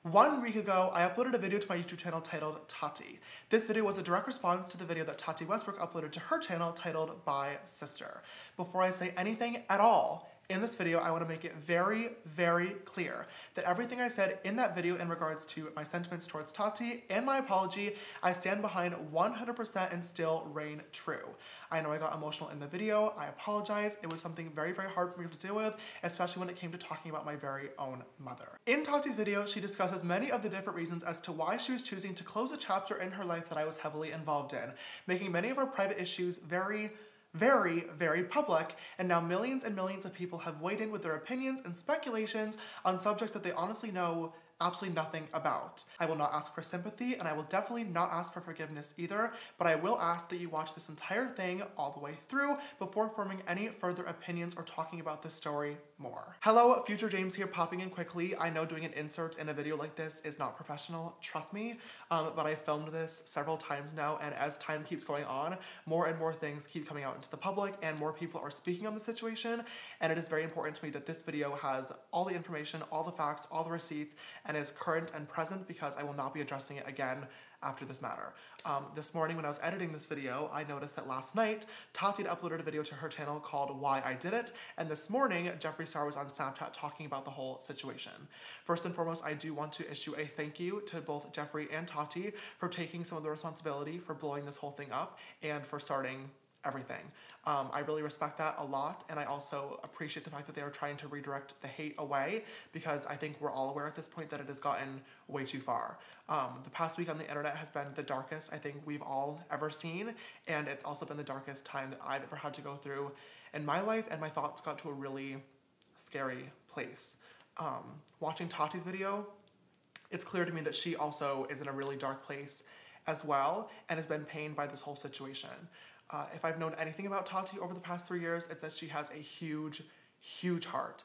1 week ago, I uploaded a video to my YouTube channel titled Tati. This video was a direct response to the video that Tati Westbrook uploaded to her channel titled By Sister. Before I say anything at all in this video, I want to make it very, very clear that everything I said in that video in regards to my sentiments towards Tati and my apology, I stand behind 100% and still reign true. I know I got emotional in the video, I apologize. It was something very, very hard for me to deal with, especially when it came to talking about my very own mother. In Tati's video, she discusses many of the different reasons as to why she was choosing to close a chapter in her life that I was heavily involved in, making many of her private issues very, very public, and now millions and millions of people have weighed in with their opinions and speculations on subjects that they honestly know absolutely nothing about. I will not ask for sympathy, and I will definitely not ask for forgiveness either, but I will ask that you watch this entire thing all the way through before forming any further opinions or talking about this story more. Hello, Future James here, popping in quickly. I know doing an insert in a video like this is not professional, trust me, but I filmed this several times now, and as time keeps going on, more and more things keep coming out into the public, and more people are speaking on the situation, and it is very important to me that this video has all the information, all the facts, all the receipts, and is current and present because I will not be addressing it again after this matter. This morning when I was editing this video, I noticed that last night, Tati had uploaded a video to her channel called Why I Did It, and this morning, Jeffree Star was on Snapchat talking about the whole situation. First and foremost, I do want to issue a thank you to both Jeffree and Tati for taking some of the responsibility for blowing this whole thing up and for starting everything. I really respect that a lot, and I also appreciate the fact that they are trying to redirect the hate away, because I think we're all aware at this point that it has gotten way too far. The past week on the internet has been the darkest I think we've all ever seen, and it's also been the darkest time that I've ever had to go through in my life, and my thoughts got to a really scary place. Watching Tati's video, it's clear to me that she also is in a really dark place as well, and has been pained by this whole situation. If I've known anything about Tati over the past 3 years, it's that she has a huge, huge heart.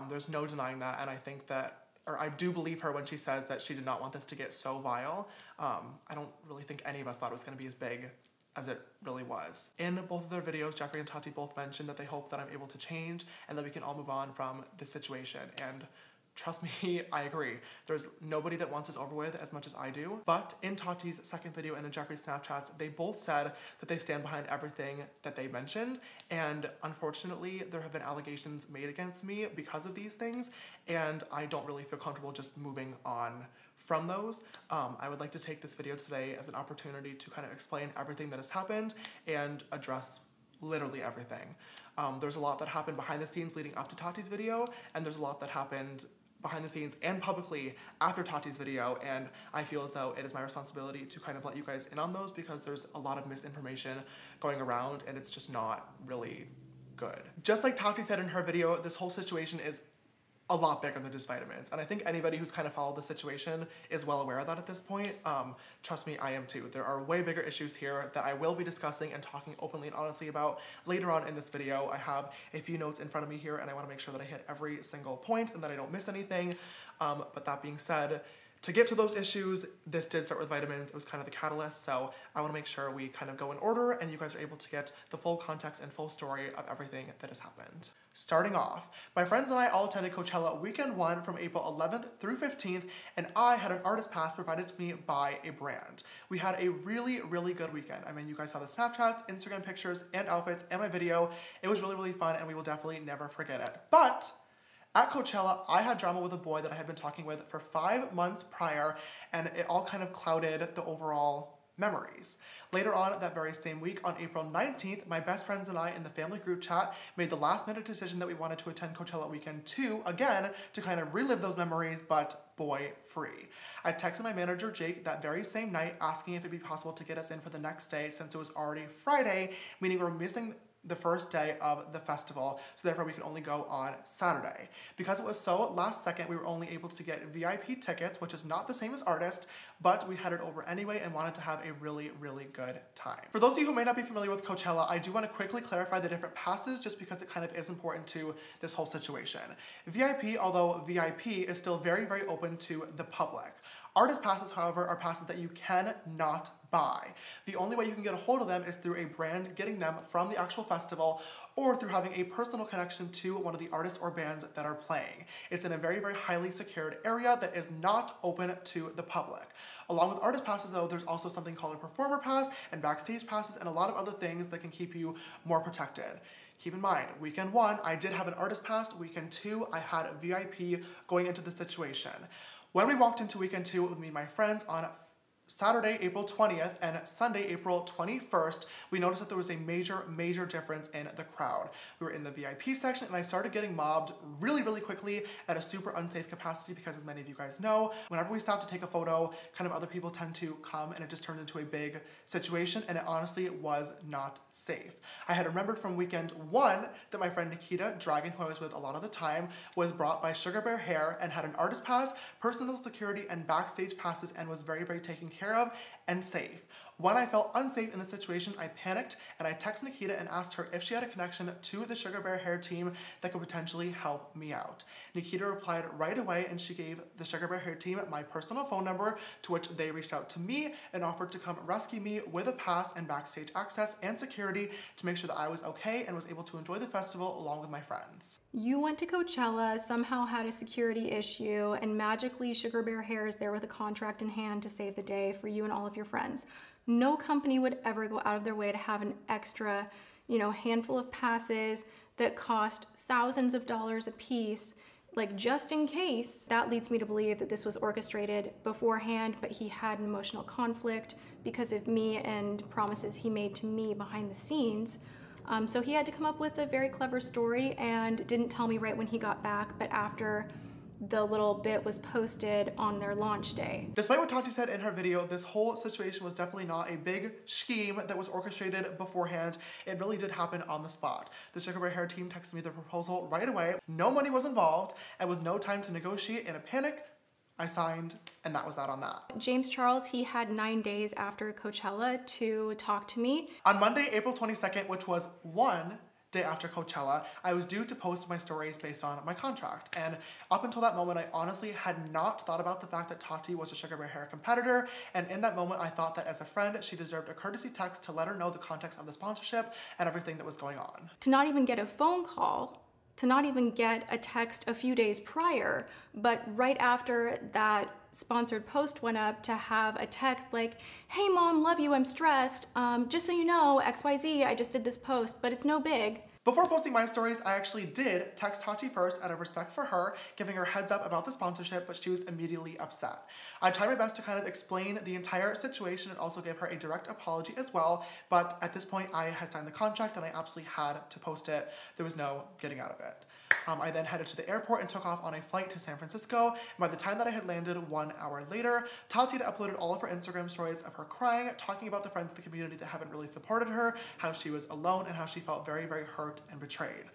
There's no denying that, and I think that, or I do believe her when she says that she did not want this to get so vile. I don't really think any of us thought it was going to be as big as it really was. In both of their videos, Jeffree and Tati both mentioned that they hope that I'm able to change and that we can all move on from this situation, and trust me, I agree. There's nobody that wants this over with as much as I do. But in Tati's second video and in Jeffree's Snapchats, they both said that they stand behind everything that they mentioned. And unfortunately, there have been allegations made against me because of these things. And I don't really feel comfortable just moving on from those. I would like to take this video today as an opportunity to kind of explain everything that has happened and address literally everything. There's a lot that happened behind the scenes leading up to Tati's video, and there's a lot that happened behind the scenes and publicly after Tati's video, and I feel as though it is my responsibility to kind of let you guys in on those because there's a lot of misinformation going around and it's just not really good. Just like Tati said in her video, this whole situation is a lot bigger than just vitamins, and I think anybody who's kind of followed the situation is well aware of that at this point. Trust me, I am too. There are way bigger issues here that I will be discussing and talking openly and honestly about later on in this video. I have a few notes in front of me here, and I want to make sure that I hit every single point and that I don't miss anything. But that being said, to get to those issues, this did start with vitamins. It was kind of the catalyst, so I want to make sure we kind of go in order and you guys are able to get the full context and full story of everything that has happened. Starting off, my friends and I all attended Coachella weekend 1 from April 11th through 15th, and I had an artist pass provided to me by a brand. We had a really, really good weekend. I mean, you guys saw the Snapchats, Instagram pictures, and outfits, and my video. It was really, really fun, and we will definitely never forget it. But at Coachella, I had drama with a boy that I had been talking with for 5 months prior, and it all kind of clouded the overall memories. Later on that very same week, on April 19th, my best friends and I in the family group chat made the last minute decision that we wanted to attend Coachella weekend 2 again to kind of relive those memories, but boy-free. I texted my manager, Jake, that very same night asking if it'd be possible to get us in for the next day since it was already Friday, meaning we're missing the first day of the festival, so therefore we could only go on Saturday. Because it was so last second, we were only able to get VIP tickets, which is not the same as artist, but we headed over anyway and wanted to have a really, really good time. For those of you who may not be familiar with Coachella, I do want to quickly clarify the different passes just because it kind of is important to this whole situation. VIP, although VIP, is still very, very open to the public. Artist passes, however, are passes that you cannot buy. The only way you can get a hold of them is through a brand getting them from the actual festival or through having a personal connection to one of the artists or bands that are playing. It's in a very, very highly secured area that is not open to the public. Along with artist passes though, there's also something called a performer pass and backstage passes and a lot of other things that can keep you more protected. Keep in mind, weekend 1, I did have an artist pass. Weekend 2, I had a VIP going into the situation. When we walked into weekend 2 with me and my friends on Saturday, April 20th and Sunday, April 21st, we noticed that there was a major difference in the crowd. We were in the VIP section and I started getting mobbed really quickly at a super unsafe capacity because, as many of you guys know, whenever we stop to take a photo, kind of other people tend to come and it just turned into a big situation, and it honestly was not safe. I had remembered from weekend 1 that my friend Nikita Dragon, who I was with a lot of the time, was brought by Sugar Bear Hair and had an artist pass, personal security, and backstage passes and was very taken care of and safe. When I felt unsafe in the situation, I panicked and I texted Nikita and asked her if she had a connection to the Sugar Bear Hair team that could potentially help me out. Nikita replied right away and she gave the Sugar Bear Hair team my personal phone number, to which they reached out to me and offered to come rescue me with a pass and backstage access and security to make sure that I was okay and was able to enjoy the festival along with my friends. You went to Coachella, somehow had a security issue, and magically Sugar Bear Hair is there with a contract in hand to save the day for you and all of your friends. No company would ever go out of their way to have an extra, handful of passes that cost thousands of dollars a piece, like just in case. That leads me to believe that this was orchestrated beforehand, but he had an emotional conflict because of me and promises he made to me behind the scenes. So he had to come up with a very clever story and didn't tell me right when he got back, but after the little bit was posted on their launch day. Despite what Tati said in her video, this whole situation was definitely not a big scheme that was orchestrated beforehand. It really did happen on the spot. The Sugar Bear Hair team texted me the proposal right away. No money was involved, and with no time to negotiate, in a panic, I signed, and that was that on that. James Charles, he had 9 days after Coachella to talk to me. On Monday, April 22nd, which was one day after Coachella, I was due to post my stories based on my contract. And up until that moment, I honestly had not thought about the fact that Tati was a Sugar Bear Hair competitor. And in that moment, I thought that as a friend, she deserved a courtesy text to let her know the context of the sponsorship and everything that was going on. To not even get a phone call, to not even get a text a few days prior, but right after that sponsored post went up, to have a text like, "Hey mom, love you, I'm stressed. Just so you know, XYZ, I just did this post, but it's no big." Before posting my stories, I actually did text Tati first out of respect for her, giving her a heads up about the sponsorship, but she was immediately upset. I tried my best to kind of explain the entire situation and also give her a direct apology as well, but at this point I had signed the contract and I absolutely had to post it. There was no getting out of it. I then headed to the airport and took off on a flight to San Francisco. And by the time that I had landed 1 hour later, Tati had uploaded all of her Instagram stories of her crying, talking about the friends of the community that haven't really supported her, how she was alone, and how she felt very hurt and betrayed.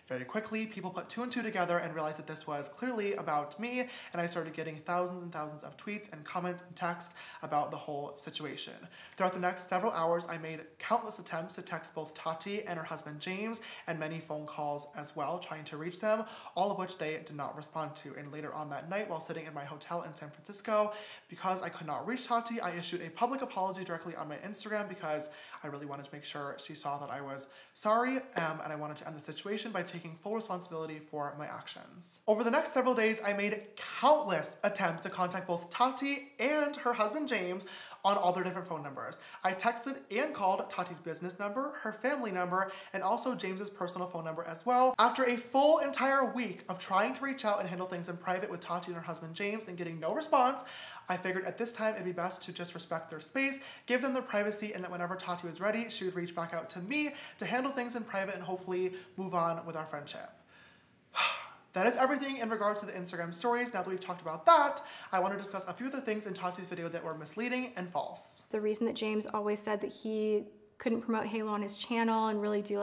Very quickly, people put 2 and 2 together and realized that this was clearly about me, and I started getting thousands and thousands of tweets and comments and texts about the whole situation. Throughout the next several hours, I made countless attempts to text both Tati and her husband James, and many phone calls as well, trying to reach them, all of which they did not respond to. And later on that night, while sitting in my hotel in San Francisco, because I could not reach Tati, I issued a public apology directly on my Instagram because I really wanted to make sure she saw that I was sorry, and I wanted to end the situation by taking full responsibility for my actions. Over the next several days, I made countless attempts to contact both Tati and her husband James on all their different phone numbers. I texted and called Tati's business number, her family number, and also James's personal phone number as well. After a full entire week of trying to reach out and handle things in private with Tati and her husband James and getting no response, I figured at this time it'd be best to just respect their space, give them their privacy, and that whenever Tati was ready, she would reach back out to me to handle things in private and hopefully move on with our friendship. That is everything in regards to the Instagram stories. Now that we've talked about that, I want to discuss a few of the things in Tati's video that were misleading and false. The reason that James always said that he couldn't promote Halo on his channel and really do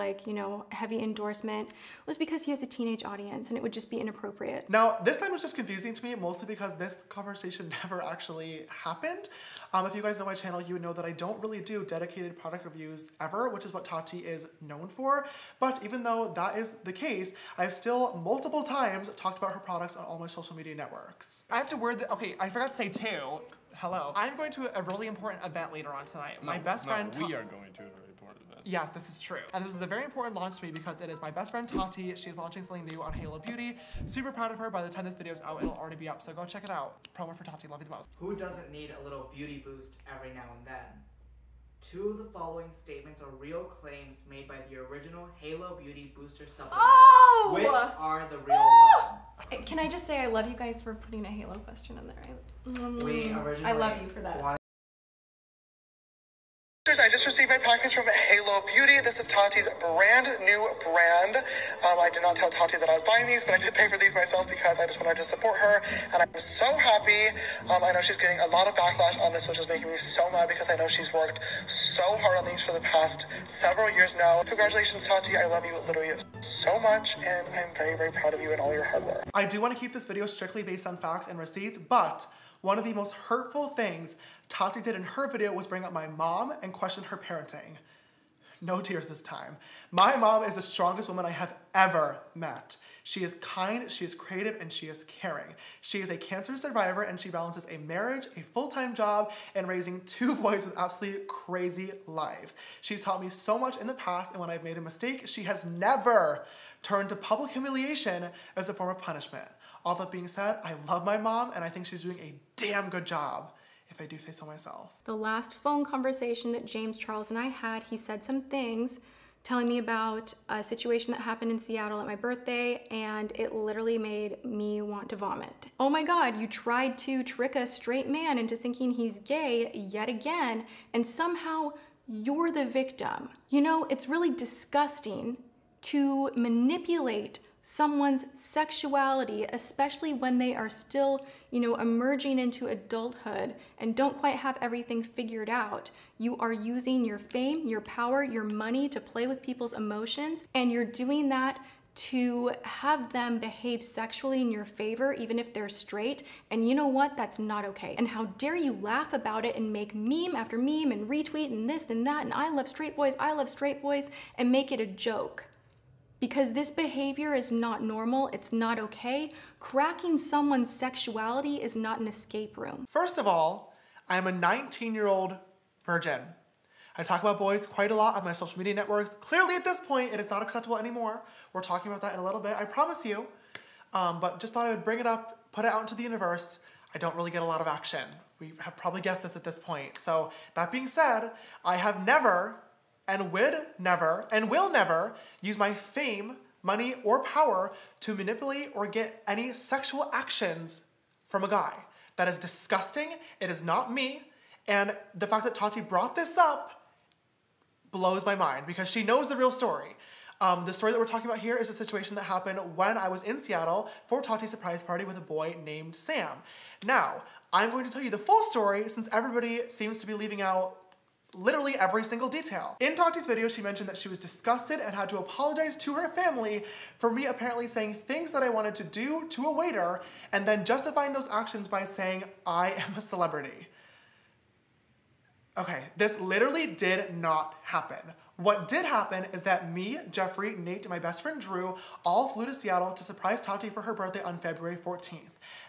heavy endorsement was because he has a teenage audience and it would just be inappropriate. Now, this time was just confusing to me, mostly because this conversation never actually happened. If you guys know my channel, you would know that I don't really do dedicated product reviews ever, which is what Tati is known for. But even though that is the case, I've still multiple times talked about her products on all my social media networks. I have to word okay, I forgot to say too. Hello. I'm going to a really important event later on tonight. My best friend... we are going to a very important event. Yes, this is true. And this is a very important launch to me because it is my best friend Tati. She's launching something new on Halo Beauty. Super proud of her. By the time this video is out, it'll already be up, so go check it out. Promo for Tati, love you the most. Who doesn't need a little beauty boost every now and then? Two of the following statements are real claims made by the original Halo Beauty Booster supplement. Oh! Which are the real ones? Can I just say I love you guys for putting a Halo question in there. We originally I love you for that. I just received my package from Halo Beauty. This is Tati's brand new brand. I did not tell Tati that I was buying these, but I did pay for these myself because I just wanted to support her, and I'm so happy. I know she's getting a lot of backlash on this, which is making me so mad because I know she's worked so hard on these for the past several years now. Congratulations, Tati. I love you literally so much, and I'm very, very proud of you and all your hard work. I do want to keep this video strictly based on facts and receipts, but one of the most hurtful things Tati did in her video was bring up my mom and question her parenting. No tears this time. My mom is the strongest woman I have ever met. She is kind, she is creative, and she is caring. She is a cancer survivor, and she balances a marriage, a full-time job, and raising 2 boys with absolutely crazy lives. She's taught me so much in the past, and when I've made a mistake, she has never turned to public humiliation as a form of punishment. All that being said, I love my mom, and I think she's doing a damn good job, if I do say so myself. The last phone conversation that James Charles and I had, he said some things telling me about a situation that happened in Seattle at my birthday, and it literally made me want to vomit. Oh my God, you tried to trick a straight man into thinking he's gay yet again, and somehow you're the victim. You know, it's really disgusting to manipulate someone's sexuality, especially when they are still, you know, emerging into adulthood and don't quite have everything figured out. You are using your fame, your power, your money to play with people's emotions, and you're doing that to have them behave sexually in your favor, even if they're straight. And you know what? That's not okay. And how dare you laugh about it and make meme after meme and retweet and this and that, and I love straight boys, and make it a joke. Because this behavior is not normal, it's not okay. Cracking someone's sexuality is not an escape room. First of all, I am a 19-year-old virgin. I talk about boys quite a lot on my social media networks. Clearly at this point, it is not acceptable anymore. We're talking about that in a little bit, I promise you. But just thought I would bring it up, put it out into the universe. I don't really get a lot of action. We have probably guessed this at this point. So that being said, I have never and would never and will never use my fame, money, or power to manipulate or get any sexual actions from a guy. That is disgusting. It is not me. And the fact that Tati brought this up blows my mind because she knows the real story. The story that we're talking about here is a situation that happened when I was in Seattle for Tati's surprise party with a boy named Sam. Now, I'm going to tell you the full story since everybody seems to be leaving out literally every single detail. In Tati's video, she mentioned that she was disgusted and had to apologize to her family for me apparently saying things that I wanted to do to a waiter and then justifying those actions by saying, I am a celebrity. Okay, this literally did not happen. What did happen is that me, Jeffrey, Nate, and my best friend Drew all flew to Seattle to surprise Tati for her birthday on February 14th.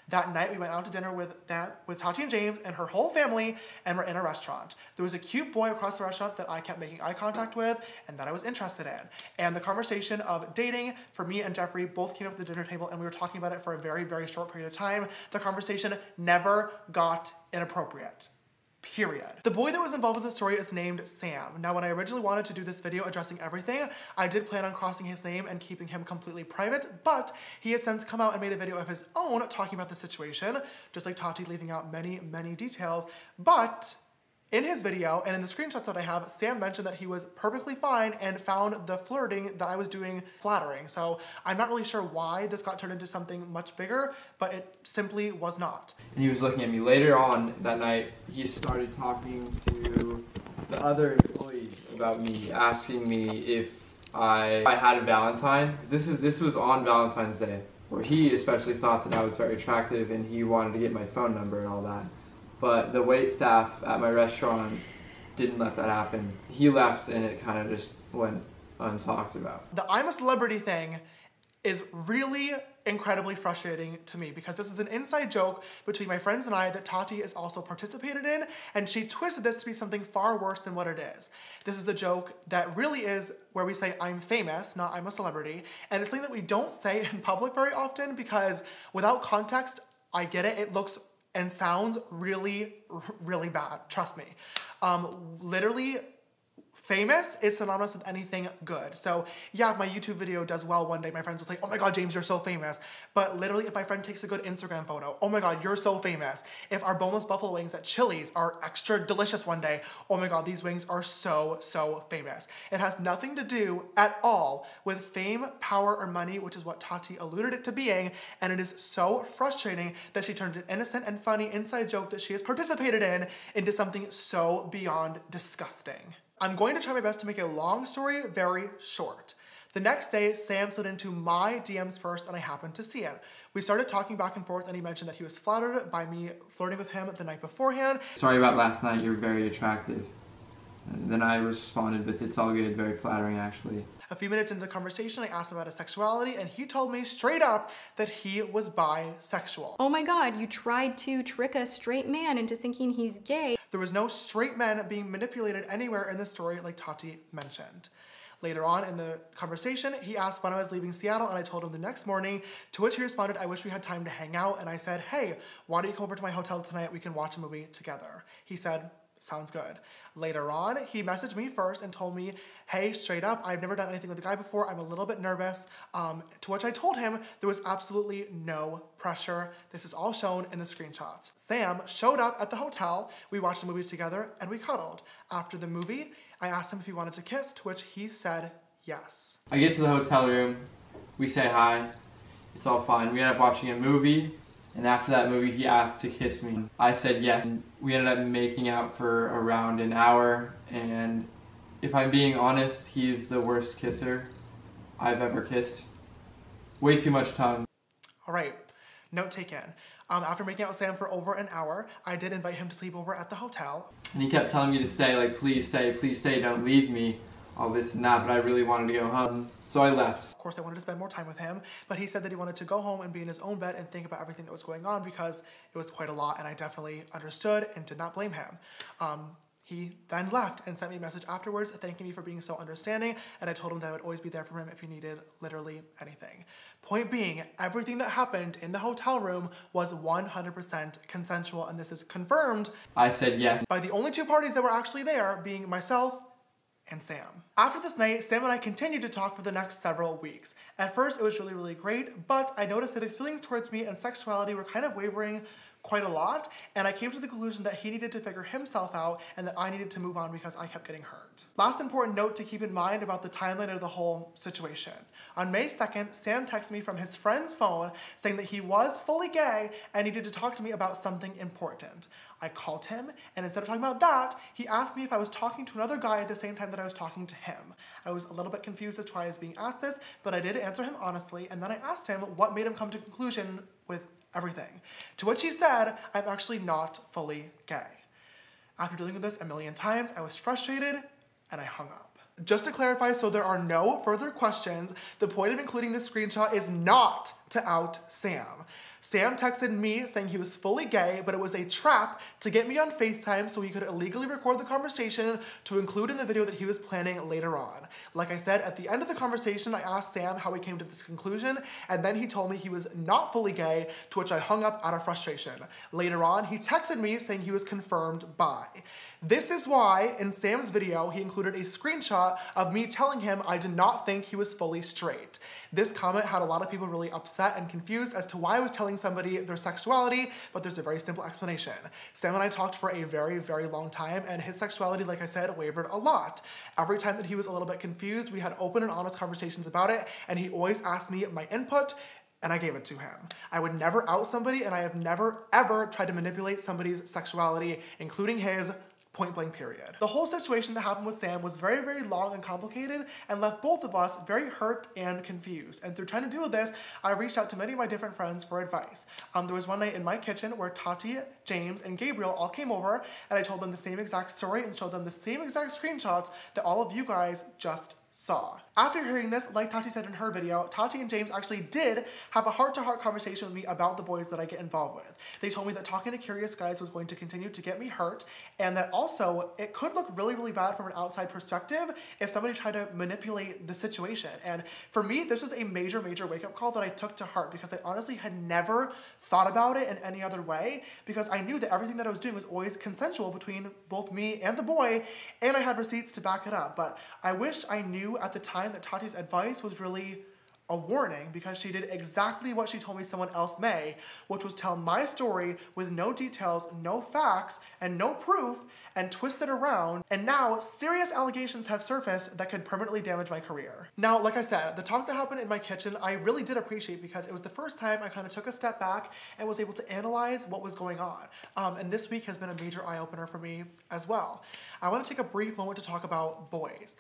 That night, we went out to dinner with Tati and James and her whole family, and we're in a restaurant. There was a cute boy across the restaurant that I kept making eye contact with and that I was interested in. And the conversation of dating for me and Jeffrey both came up at the dinner table, and we were talking about it for a very, very short period of time. The conversation never got inappropriate. Period. The boy that was involved with the story is named Sam. Now, when I originally wanted to do this video addressing everything, I did plan on crossing his name and keeping him completely private, but he has since come out and made a video of his own talking about the situation, just like Tati leaving out many, many details. But in his video, and in the screenshots that I have, Sam mentioned that he was perfectly fine and found the flirting that I was doing flattering. So I'm not really sure why this got turned into something much bigger, but it simply was not. And he was looking at me later on that night. He started talking to the other employees about me, asking me if I had a Valentine. This was on Valentine's Day, where he especially thought that I was very attractive and he wanted to get my phone number and all that. But the wait staff at my restaurant didn't let that happen. He left and it kind of just went untalked about. The I'm a celebrity thing is really incredibly frustrating to me because this is an inside joke between my friends and I that Tati has also participated in, and she twisted this to be something far worse than what it is. This is the joke that really is where we say I'm famous, not I'm a celebrity, and it's something that we don't say in public very often because without context, I get it, it looks and sounds really, really bad, trust me. Literally, famous is synonymous with anything good. So yeah, if my YouTube video does well one day, my friends will say, oh my God, James, you're so famous. But literally, if my friend takes a good Instagram photo, oh my God, you're so famous. If our boneless buffalo wings at Chili's are extra delicious one day, oh my God, these wings are so, so famous. It has nothing to do at all with fame, power, or money, which is what Tati alluded it to being. And it is so frustrating that she turned an innocent and funny inside joke that she has participated in into something so beyond disgusting. I'm going to try my best to make a long story very short. The next day, Sam slid into my DMs first and I happened to see it. We started talking back and forth and he mentioned that he was flattered by me flirting with him the night beforehand. Sorry about last night, you're very attractive. And then I responded with, it's all good, very flattering actually. A few minutes into the conversation, I asked him about his sexuality and he told me straight up that he was bisexual. Oh my God, you tried to trick a straight man into thinking he's gay. There was no straight men being manipulated anywhere in the story like Tati mentioned. Later on in the conversation, he asked when I was leaving Seattle and I told him the next morning, to which he responded, I wish we had time to hang out. And I said, hey, why don't you come over to my hotel tonight? We can watch a movie together. He said, sounds good. Later on, he messaged me first and told me, hey, straight up, I've never done anything with a guy before. I'm a little bit nervous. To which I told him there was absolutely no pressure. This is all shown in the screenshots. Sam showed up at the hotel. We watched the movie together and we cuddled. After the movie, I asked him if he wanted to kiss, to which he said yes. I get to the hotel room, we say hi, it's all fine. We end up watching a movie. And after that movie, he asked to kiss me. I said yes. And we ended up making out for around an hour. And if I'm being honest, he's the worst kisser I've ever kissed. Way too much tongue. All right, note taken. After making out with Sam for over an hour, I did invite him to sleep over at the hotel. And he kept telling me to stay, like, please stay, don't leave me. All this and that, but I really wanted to go home, so I left. Of course, I wanted to spend more time with him, but he said that he wanted to go home and be in his own bed and think about everything that was going on because it was quite a lot, and I definitely understood and did not blame him. He then left and sent me a message afterwards thanking me for being so understanding, and I told him that I would always be there for him if he needed literally anything. Point being, everything that happened in the hotel room was 100% consensual, and this is confirmed. I said yes. By the only two parties that were actually there being myself and Sam. After this night, Sam and I continued to talk for the next several weeks. At first, it was really, really great, but I noticed that his feelings towards me and sexuality were kind of wavering quite a lot, and I came to the conclusion that he needed to figure himself out and that I needed to move on because I kept getting hurt. Last important note to keep in mind about the timeline of the whole situation. On May 2nd, Sam texted me from his friend's phone saying that he was fully gay and needed to talk to me about something important. I called him, and instead of talking about that, he asked me if I was talking to another guy at the same time that I was talking to him. I was a little bit confused as to why I was being asked this, but I did answer him honestly, and then I asked him what made him come to a conclusion with everything. To which he said, I'm actually not fully gay. After dealing with this a million times, I was frustrated, and I hung up. Just to clarify, so there are no further questions, the point of including this screenshot is not to out Sam. Sam texted me saying he was fully gay, but it was a trap to get me on FaceTime so he could illegally record the conversation to include in the video that he was planning later on. Like I said, at the end of the conversation, I asked Sam how he came to this conclusion, and then he told me he was not fully gay, to which I hung up out of frustration. Later on, he texted me saying he was confirmed bi. This is why, in Sam's video, he included a screenshot of me telling him I did not think he was fully straight. This comment had a lot of people really upset and confused as to why I was telling somebody their sexuality, but there's a very simple explanation. Sam and I talked for a very, very long time, and his sexuality, like I said, wavered a lot. Every time that he was a little bit confused, we had open and honest conversations about it, and he always asked me my input, and I gave it to him. I would never out somebody, and I have never, ever tried to manipulate somebody's sexuality, including his, point blank period. The whole situation that happened with Sam was very, very long and complicated and left both of us very hurt and confused. And through trying to deal with this, I reached out to many of my different friends for advice. There was one night in my kitchen where Tati, James, and Gabriel all came over, and I told them the same exact story and showed them the same exact screenshots that all of you guys just saw. After hearing this, like Tati said in her video, Tati and James actually did have a heart-to-heart conversation with me about the boys that I get involved with. They told me that talking to curious guys was going to continue to get me hurt, and that also it could look really, really bad from an outside perspective if somebody tried to manipulate the situation. And for me, this was a major, major wake-up call that I took to heart, because I honestly had never thought about it in any other way, because I knew that everything that I was doing was always consensual between both me and the boy, and I had receipts to back it up. But I wish I knew at the time that Tati's advice was really a warning, because she did exactly what she told me someone else may, which was tell my story with no details, no facts, and no proof, and twist it around, and now serious allegations have surfaced that could permanently damage my career. Now, like I said, the talk that happened in my kitchen, I really did appreciate, because it was the first time I kind of took a step back and was able to analyze what was going on. And this week has been a major eye-opener for me as well. I want to take a brief moment to talk about boys.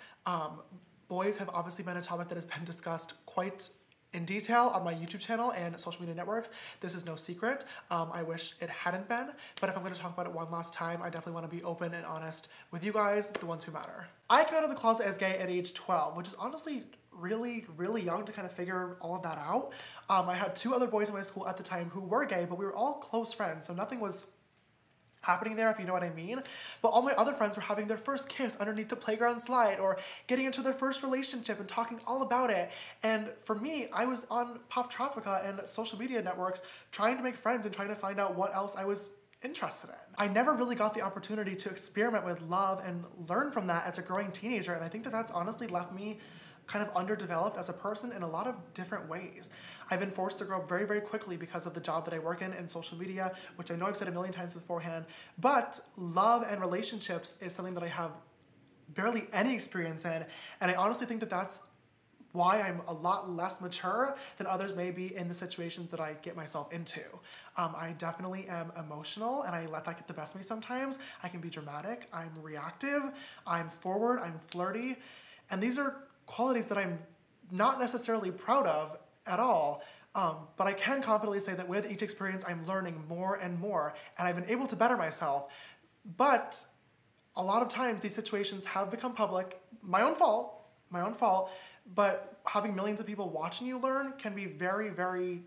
Boys have obviously been a topic that has been discussed quite in detail on my YouTube channel and social media networks. This is no secret. I wish it hadn't been, but if I'm going to talk about it one last time, I definitely want to be open and honest with you guys, the ones who matter. I came out of the closet as gay at age 12, which is honestly really, really young to kind of figure all of that out. I had 2 other boys in my school at the time who were gay, but we were all close friends, so nothing was happening there, if you know what I mean. But all my other friends were having their first kiss underneath the playground slide, or getting into their first relationship and talking all about it. And for me, I was on Pop Tropica and social media networks trying to make friends and trying to find out what else I was interested in. I never really got the opportunity to experiment with love and learn from that as a growing teenager, and I think that that's honestly left me kind of underdeveloped as a person in a lot of different ways. I've been forced to grow very, very quickly because of the job that I work in social media, which I know I've said a million times beforehand, but love and relationships is something that I have barely any experience in, and I honestly think that that's why I'm a lot less mature than others may be in the situations that I get myself into. I definitely am emotional, and I let that get the best of me sometimes. I can be dramatic, I'm reactive, I'm forward, I'm flirty, and these are qualities that I'm not necessarily proud of at all, but I can confidently say that with each experience I'm learning more and more, and I've been able to better myself. But a lot of times these situations have become public, my own fault, but having millions of people watching you learn can be very, very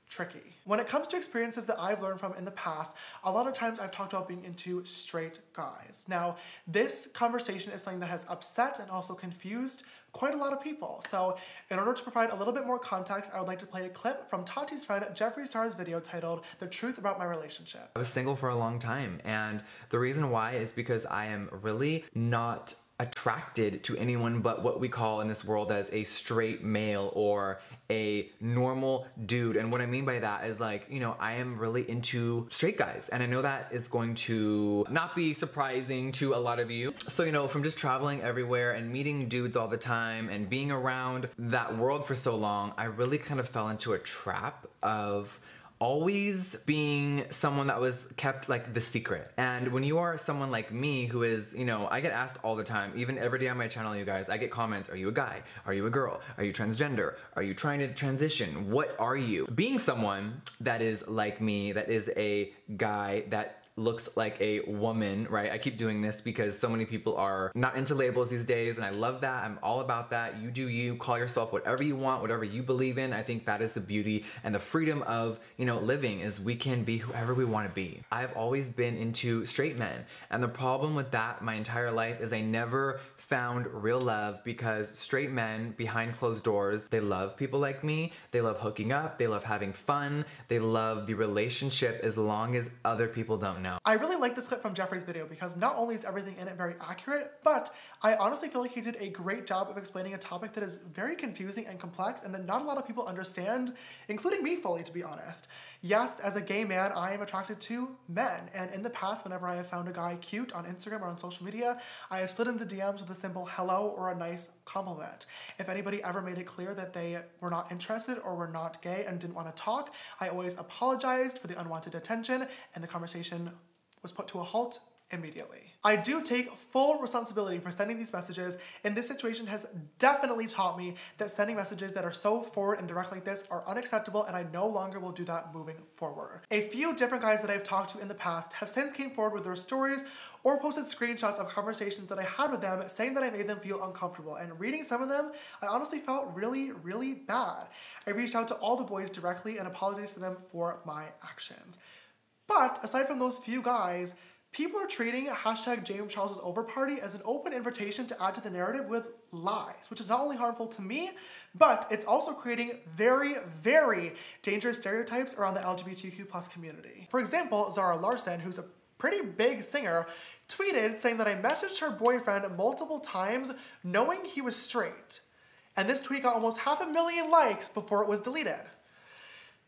tricky. When it comes to experiences that I've learned from in the past, a lot of times I've talked about being into straight guys. Now, this conversation is something that has upset and also confused quite a lot of people. So in order to provide a little bit more context, I would like to play a clip from Tati's friend Jeffree Star's video titled "The Truth About My Relationship." I was single for a long time, and the reason why is because I am really not attracted to anyone but what we call in this world as a straight male or a normal dude. And what I mean by that is, like, you know, I am really into straight guys, and I know that is going to not be surprising to a lot of you. So, you know, from just traveling everywhere and meeting dudes all the time and being around that world for so long, I really kind of fell into a trap of always being someone that was kept like the secret. And when you are someone like me who is, you know, I get asked all the time, even every day on my channel, you guys, I get comments, are you a guy? Are you a girl? Are you transgender? Are you trying to transition? What are you? Being someone that is like me, that is a guy that looks like a woman, right? I keep doing this because so many people are not into labels these days, and I love that. I'm all about that. You do you, call yourself whatever you want, whatever you believe in. I think that is the beauty and the freedom of, you know, living, is we can be whoever we want to be. I've always been into straight men, and the problem with that my entire life is I never found real love, because straight men behind closed doors, they love people like me, they love hooking up, they love having fun, they love the relationship as long as other people don't know. I really like this clip from Jeffree's video because not only is everything in it very accurate, but I honestly feel like he did a great job of explaining a topic that is very confusing and complex and that not a lot of people understand, including me fully, to be honest. Yes, as a gay man, I am attracted to men, and in the past, whenever I have found a guy cute on Instagram or on social media, I have slid in the DMs with a simple hello or a nice compliment. If anybody ever made it clear that they were not interested or were not gay and didn't want to talk, I always apologized for the unwanted attention, and the conversation was put to a halt immediately. I do take full responsibility for sending these messages, and this situation has definitely taught me that sending messages that are so forward and direct like this are unacceptable, and I no longer will do that moving forward. A few different guys that I've talked to in the past have since came forward with their stories or posted screenshots of conversations that I had with them saying that I made them feel uncomfortable, and reading some of them, I honestly felt really, really bad. I reached out to all the boys directly and apologized to them for my actions. But aside from those few guys, people are treating hashtag James Charles' over party as an open invitation to add to the narrative with lies, which is not only harmful to me, but it's also creating very, very dangerous stereotypes around the LGBTQ+ community. For example, Zara Larsson, who's a pretty big singer, tweeted saying that I messaged her boyfriend multiple times knowing he was straight. And this tweet got almost 500,000 likes before it was deleted.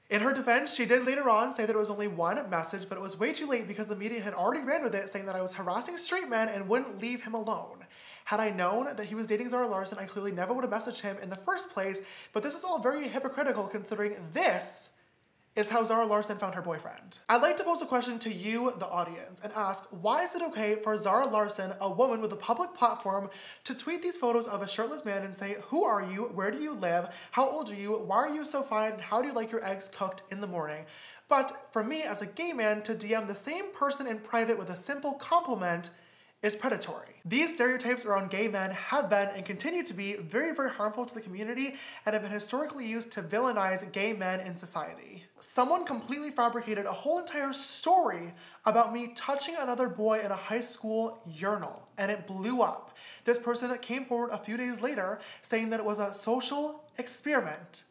In her defense, she did later on say that it was only one message, but it was way too late because the media had already ran with it, saying that I was harassing straight men and wouldn't leave him alone. Had I known that he was dating Zara Larsson, I clearly never would have messaged him in the first place, but this is all very hypocritical considering this is how Zara Larsson found her boyfriend. I'd like to pose a question to you, the audience, and ask, why is it okay for Zara Larsson, a woman with a public platform, to tweet these photos of a shirtless man and say, who are you, where do you live, how old are you, why are you so fine, and how do you like your eggs cooked in the morning? But for me, as a gay man, to DM the same person in private with a simple compliment is predatory. These stereotypes around gay men have been and continue to be very, very harmful to the community and have been historically used to villainize gay men in society. Someone completely fabricated a whole entire story about me touching another boy in a high school urinal, and it blew up. This person came forward a few days later saying that it was a social experiment,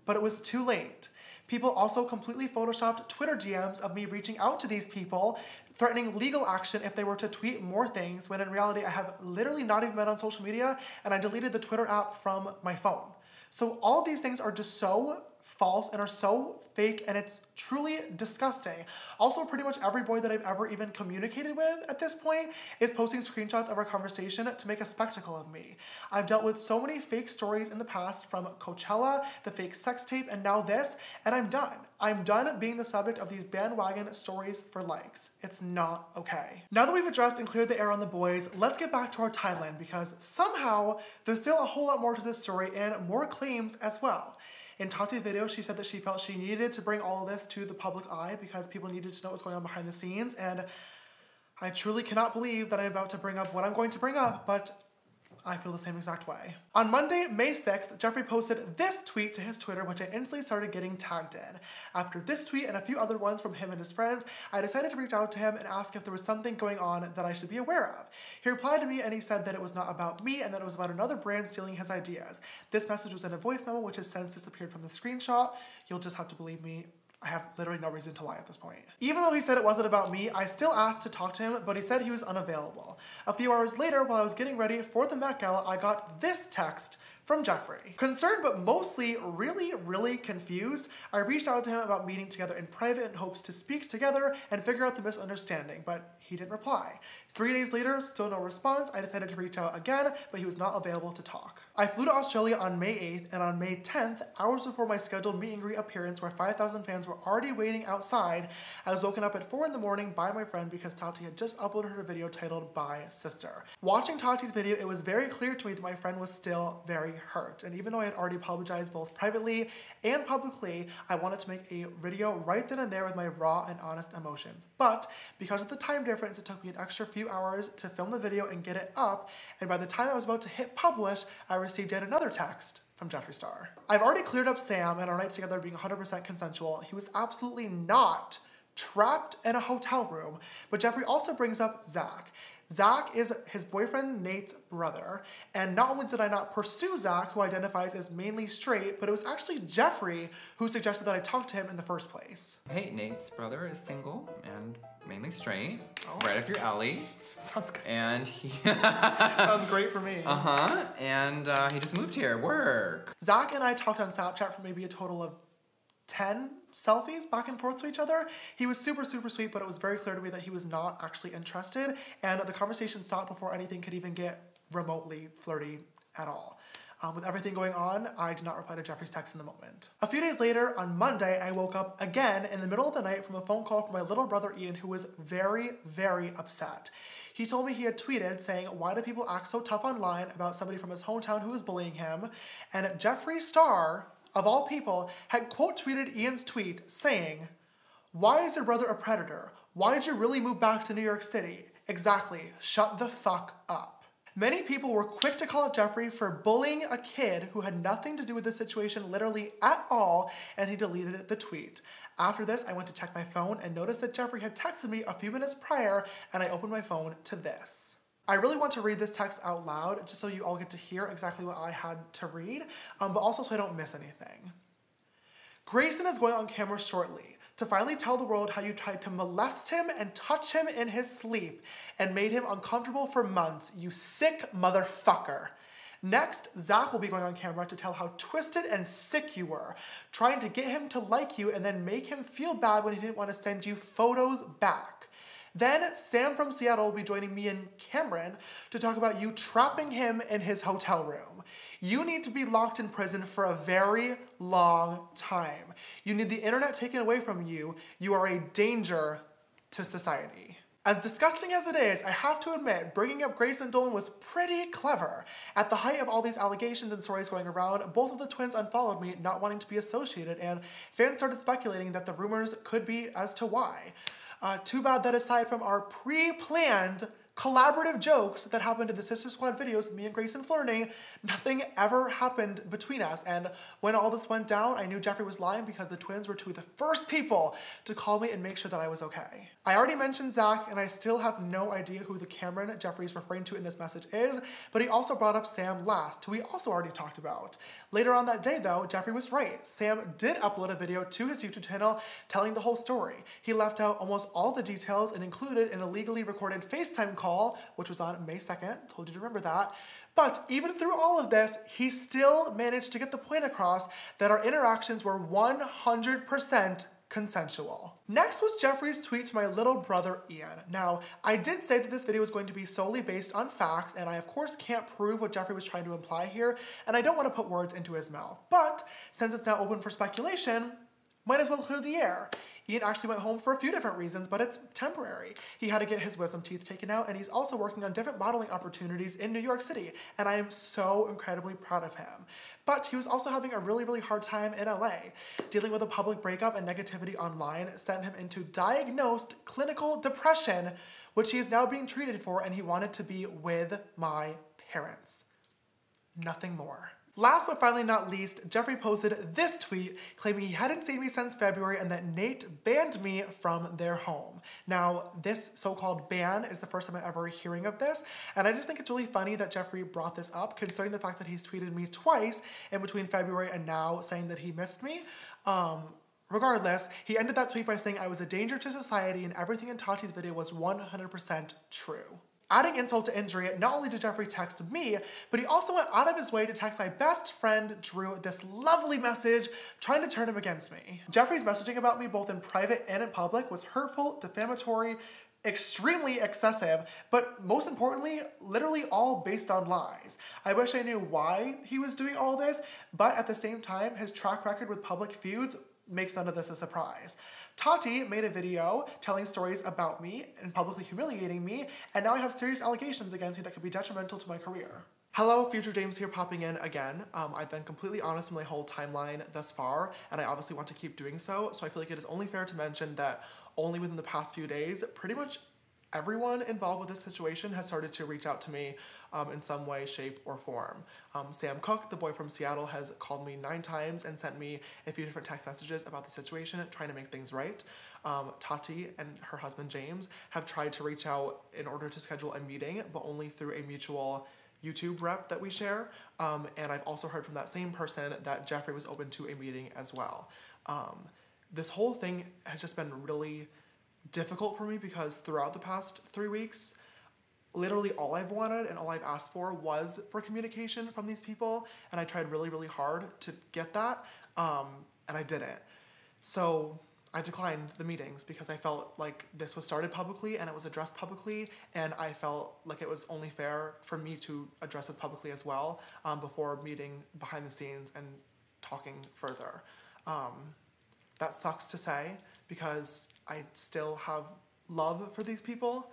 but it was too late. People also completely photoshopped Twitter DMs of me reaching out to these people, threatening legal action if they were to tweet more things, when in reality I have literally not even been on social media, and I deleted the Twitter app from my phone. So all these things are just so false and are so fake, and it's truly disgusting. Also, pretty much every boy that I've ever even communicated with at this point is posting screenshots of our conversation to make a spectacle of me. I've dealt with so many fake stories in the past, from Coachella, the fake sex tape, and now this, and I'm done. I'm done being the subject of these bandwagon stories for likes. It's not okay. Now that we've addressed and cleared the air on the boys, let's get back to our timeline, because somehow there's still a whole lot more to this story and more claims as well. In Tati's video, she said that she felt she needed to bring all of this to the public eye because people needed to know what's going on behind the scenes, and I truly cannot believe that I'm about to bring up what I'm going to bring up, but I feel the same exact way. On Monday, May 6th, Jeffree posted this tweet to his Twitter, which I instantly started getting tagged in. After this tweet and a few other ones from him and his friends, I decided to reach out to him and ask if there was something going on that I should be aware of. He replied to me and he said that it was not about me and that it was about another brand stealing his ideas. This message was in a voice memo, which has since disappeared from the screenshot. You'll just have to believe me. I have literally no reason to lie at this point. Even though he said it wasn't about me, I still asked to talk to him, but he said he was unavailable. A few hours later, while I was getting ready for the Met Gala, I got this text from Jeffree. Concerned but mostly really, really confused, I reached out to him about meeting together in private in hopes to speak together and figure out the misunderstanding, but he didn't reply. 3 days later, still no response. I decided to reach out again, but he was not available to talk. I flew to Australia on May 8th, and on May 10th, hours before my scheduled meet and greet appearance where 5,000 fans were already waiting outside, I was woken up at 4 in the morning by my friend because Tati had just uploaded her video titled "By Sister." Watching Tati's video, it was very clear to me that my friend was still very hurt, and even though I had already apologized both privately and publicly, I wanted to make a video right then and there with my raw and honest emotions. But because of the time difference, it took me an extra few hours to film the video and get it up, and by the time I was about to hit publish, I received yet another text from Jeffree Star. I've already cleared up Sam and our night together being 100% consensual. He was absolutely not trapped in a hotel room, but Jeffree also brings up Zach. Zach is his boyfriend Nate's brother, and not only did I not pursue Zach, who identifies as mainly straight, but it was actually Jeffree who suggested that I talk to him in the first place. Hey, Nate's brother is single and mainly straight, right up your alley. Sounds good. And he... Sounds great for me. And he just moved here, work. Zach and I talked on Snapchat for maybe a total of 10 selfies back and forth to each other. He was super, super sweet, but it was very clear to me that he was not actually interested, and the conversation stopped before anything could even get remotely flirty at all. With everything going on, I did not reply to Jeffrey's text in the moment. A few days later, on Monday, I woke up again in the middle of the night from a phone call from my little brother Ian, who was very, very upset. He told me he had tweeted saying, "Why do people act so tough online about somebody from his hometown who was bullying him?" And Jeffree Star, of all people, had quote tweeted Ian's tweet saying, "Why is your brother a predator? Why'd you really move back to New York City? Exactly, shut the fuck up." Many people were quick to call out Jeffree for bullying a kid who had nothing to do with the situation literally at all, and he deleted the tweet. After this, I went to check my phone and noticed that Jeffree had texted me a few minutes prior, and I opened my phone to this. I really want to read this text out loud just so you all get to hear exactly what I had to read, but also so I don't miss anything. "Grayson is going on camera shortly to finally tell the world how you tried to molest him and touch him in his sleep and made him uncomfortable for months, you sick motherfucker. Next, Zach will be going on camera to tell how twisted and sick you were, trying to get him to like you and then make him feel bad when he didn't want to send you photos back. Then Sam from Seattle will be joining me and Cameron to talk about you trapping him in his hotel room. You need to be locked in prison for a very long time. You need the internet taken away from you. You are a danger to society." As disgusting as it is, I have to admit, bringing up Grayson Dolan was pretty clever. At the height of all these allegations and stories going around, both of the twins unfollowed me, not wanting to be associated, and fans started speculating that the rumors could be as to why. Too bad that aside from our pre-planned collaborative jokes that happened in the Sister Squad videos with me and Grayson flirting, nothing ever happened between us. And when all this went down, I knew Jeffree was lying because the twins were two of the first people to call me and make sure that I was okay. I already mentioned Zach, and I still have no idea who the Cameron Jeffree is referring to in this message is, but he also brought up Sam last, who we also already talked about. Later on that day though, Jeffree was right. Sam did upload a video to his YouTube channel telling the whole story. He left out almost all the details and included an illegally recorded FaceTime call, which was on May 2nd, told you to remember that. But even through all of this, he still managed to get the point across that our interactions were 100% consensual. Next was Jeffree's tweet to my little brother Ian. Now, I did say that this video was going to be solely based on facts, and I of course can't prove what Jeffree was trying to imply here, and I don't want to put words into his mouth. But since it's now open for speculation, might as well clear the air. Ian actually went home for a few different reasons, but it's temporary. He had to get his wisdom teeth taken out, and he's also working on different modeling opportunities in New York City, and I am so incredibly proud of him. But he was also having a really, really hard time in LA. Dealing with a public breakup and negativity online sent him into diagnosed clinical depression, which he is now being treated for, and he wanted to be with my parents. Nothing more. Last but finally not least, Jeffree posted this tweet claiming he hadn't seen me since February and that Nate banned me from their home. Now, this so-called ban is the first time I'm ever hearing of this, and I just think it's really funny that Jeffree brought this up, considering the fact that he's tweeted me twice in between February and now saying that he missed me. Regardless, he ended that tweet by saying I was a danger to society and everything in Tati's video was 100% true. Adding insult to injury, not only did Jeffree text me, but he also went out of his way to text my best friend, Drew, this lovely message trying to turn him against me. Jeffree's messaging about me both in private and in public was hurtful, defamatory, extremely excessive, but most importantly, literally all based on lies. I wish I knew why he was doing all this, but at the same time, his track record with public feuds makes none of this a surprise. Tati made a video telling stories about me and publicly humiliating me, and now I have serious allegations against me that could be detrimental to my career. Hello, Future James here popping in again. I've been completely honest with my whole timeline thus far, and I obviously want to keep doing so I feel like it is only fair to mention that only within the past few days, pretty much everyone involved with this situation has started to reach out to me in some way, shape, or form. Sam Cook, the boy from Seattle, has called me 9 times and sent me a few different text messages about the situation, trying to make things right. Tati and her husband James have tried to reach out in order to schedule a meeting, but only through a mutual YouTube rep that we share. And I've also heard from that same person that Jeffree was open to a meeting as well. This whole thing has just been really difficult for me because throughout the past 3 weeks, literally all I've wanted and all I've asked for was for communication from these people, and I tried really, really hard to get that, and I didn't. So I declined the meetings because I felt like this was started publicly and it was addressed publicly, and I felt like it was only fair for me to address this publicly as well before meeting behind the scenes and talking further. That sucks to say because I still have love for these people,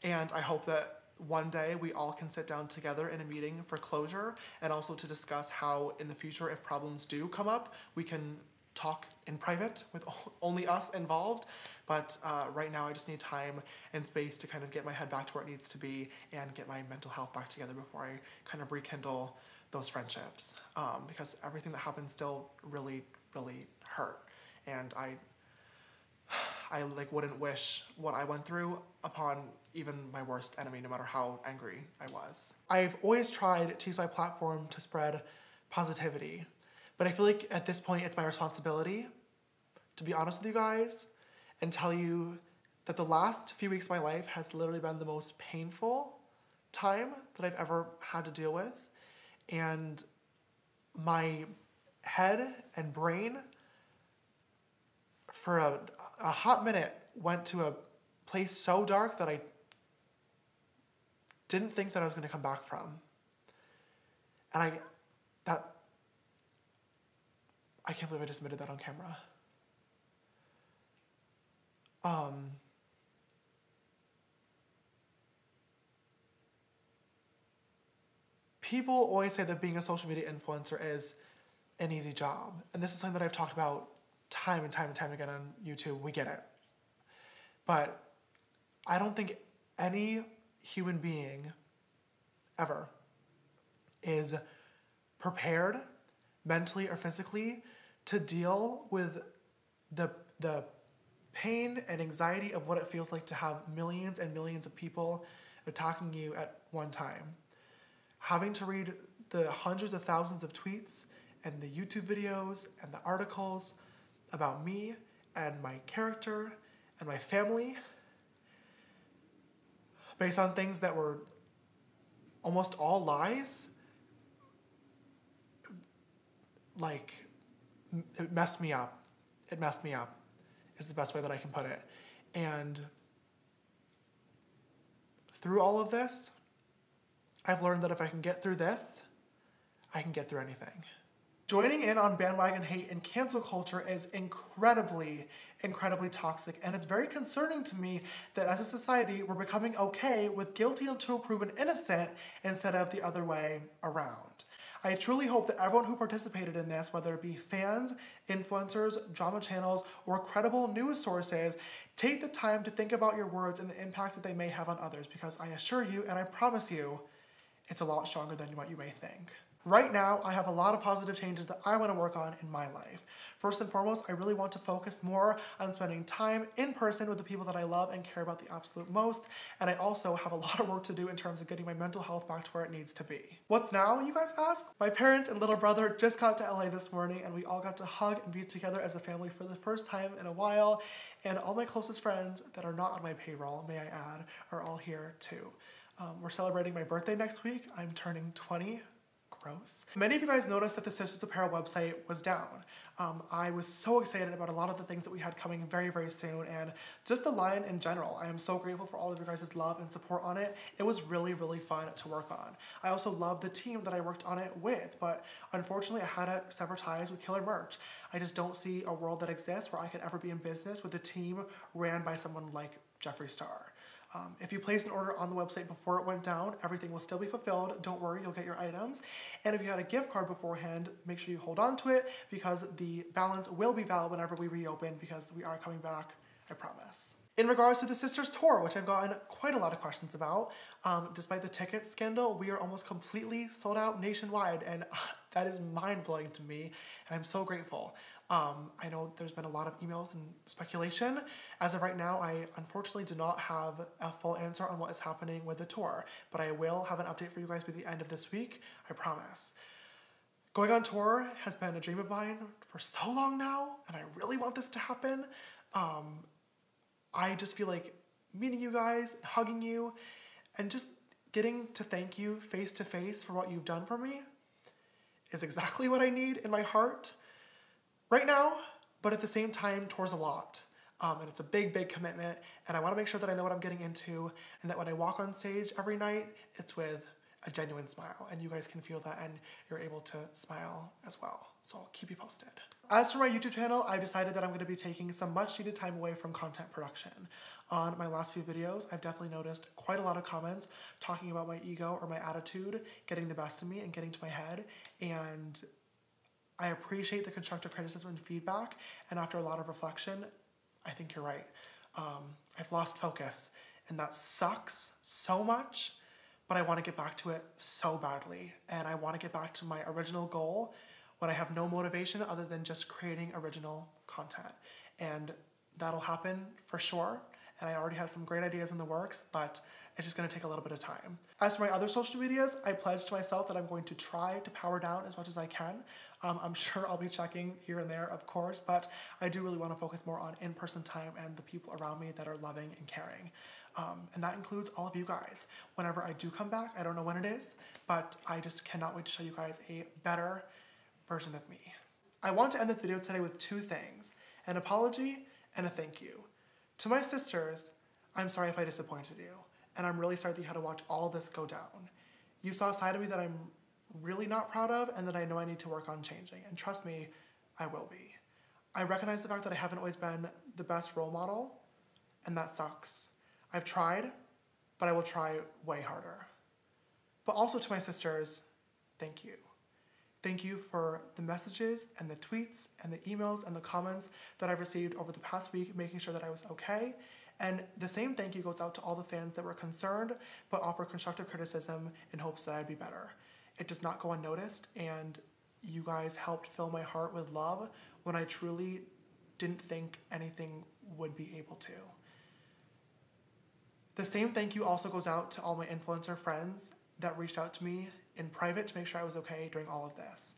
and I hope that one day we all can sit down together in a meeting for closure and also to discuss how in the future, if problems do come up, we can talk in private with only us involved. But right now I just need time and space to kind of get my head back to where it needs to be and get my mental health back together before I kind of rekindle those friendships. Because everything that happened still really, really hurt. And I like wouldn't wish what I went through upon even my worst enemy, no matter how angry I was. I've always tried to use my platform to spread positivity, but I feel like at this point it's my responsibility to be honest with you guys and tell you that the last few weeks of my life has literally been the most painful time that I've ever had to deal with. And my head and brain for a hot minute went to a place so dark that I didn't think that I was going to come back from. And I can't believe I just admitted that on camera. People always say that being a social media influencer is an easy job. And this is something that I've talked about time and time and time again on YouTube. We get it. But I don't think any human being ever is prepared mentally or physically to deal with the pain and anxiety of what it feels like to have millions and millions of people attacking you at one time. Having to read the hundreds of thousands of tweets and the YouTube videos and the articles about me and my character and my family based on things that were almost all lies, like, it messed me up. It messed me up is the best way that I can put it. And through all of this, I've learned that if I can get through this, I can get through anything. Joining in on bandwagon hate and cancel culture is incredibly, incredibly toxic, and it's very concerning to me that as a society, we're becoming okay with guilty until proven innocent instead of the other way around. I truly hope that everyone who participated in this, whether it be fans, influencers, drama channels, or credible news sources, take the time to think about your words and the impacts that they may have on others, because I assure you, and I promise you, it's a lot stronger than what you may think. Right now, I have a lot of positive changes that I want to work on in my life. First and foremost, I really want to focus more on spending time in person with the people that I love and care about the absolute most, and I also have a lot of work to do in terms of getting my mental health back to where it needs to be. What's now, you guys ask? My parents and little brother just got to LA this morning, and we all got to hug and be together as a family for the first time in a while, and all my closest friends that are not on my payroll, may I add, are all here too. We're celebrating my birthday next week. I'm turning 20. Gross. Many of you guys noticed that the Sisters Apparel website was down. I was so excited about a lot of the things that we had coming very, very soon, and just the line in general. I am so grateful for all of your guys' love and support on it. It was really, really fun to work on. I also love the team that I worked on it with, but unfortunately I had to sever ties with Killer Merch. I just don't see a world that exists where I could ever be in business with a team ran by someone like Jeffree Star. If you placed an order on the website before it went down, everything will still be fulfilled. Don't worry, you'll get your items. And if you had a gift card beforehand, make sure you hold on to it because the balance will be valid whenever we reopen because we are coming back, I promise. In regards to the Sisters tour, which I've gotten quite a lot of questions about, despite the ticket scandal, we are almost completely sold out nationwide, and that is mind-blowing to me, and I'm so grateful. I know there's been a lot of emails and speculation. As of right now, I unfortunately do not have a full answer on what is happening with the tour, but I will have an update for you guys by the end of this week, I promise. Going on tour has been a dream of mine for so long now, and I really want this to happen. I just feel like meeting you guys, and hugging you, and just getting to thank you face to face for what you've done for me is exactly what I need in my heart. Right now, but at the same time, tour's a lot. And it's a big, big commitment, and I want to make sure that I know what I'm getting into, and that when I walk on stage every night, it's with a genuine smile, and you guys can feel that, and you're able to smile as well. So I'll keep you posted. As for my YouTube channel, I've decided that I'm going to be taking some much needed time away from content production. On my last few videos, I've definitely noticed quite a lot of comments talking about my ego or my attitude getting the best of me and getting to my head, and I appreciate the constructive criticism and feedback, and after a lot of reflection, I think you're right. I've lost focus, and that sucks so much, but I want to get back to it so badly, and I want to get back to my original goal when I have no motivation other than just creating original content. And that'll happen for sure, and I already have some great ideas in the works, but it's just going to take a little bit of time. As for my other social medias, I pledged to myself that I'm going to try to power down as much as I can. I'm sure I'll be checking here and there, of course, but I do really want to focus more on in-person time and the people around me that are loving and caring. And that includes all of you guys. Whenever I do come back, I don't know when it is, but I just cannot wait to show you guys a better version of me. I want to end this video today with two things: an apology and a thank you. To my sisters, I'm sorry if I disappointed you, and I'm really sorry that you had to watch all of this go down. You saw a side of me that I'm really not proud of and that I know I need to work on changing, and trust me, I will be. I recognize the fact that I haven't always been the best role model, and that sucks. I've tried, but I will try way harder. But also to my sisters, thank you. Thank you for the messages and the tweets and the emails and the comments that I've received over the past week, making sure that I was okay. And the same thank you goes out to all the fans that were concerned, but offer constructive criticism in hopes that I'd be better. It does not go unnoticed, and you guys helped fill my heart with love when I truly didn't think anything would be able to. The same thank you also goes out to all my influencer friends that reached out to me in private to make sure I was okay during all of this.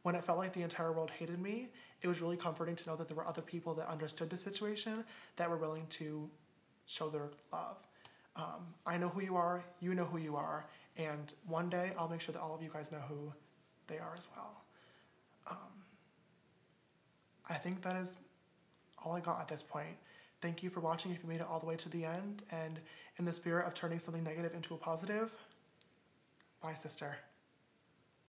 When it felt like the entire world hated me, it was really comforting to know that there were other people that understood the situation that were willing to show their love. I know who you are, you know who you are, and one day I'll make sure that all of you guys know who they are as well. I think that is all I got at this point. Thank you for watching if you made it all the way to the end, and in the spirit of turning something negative into a positive, bye, sister.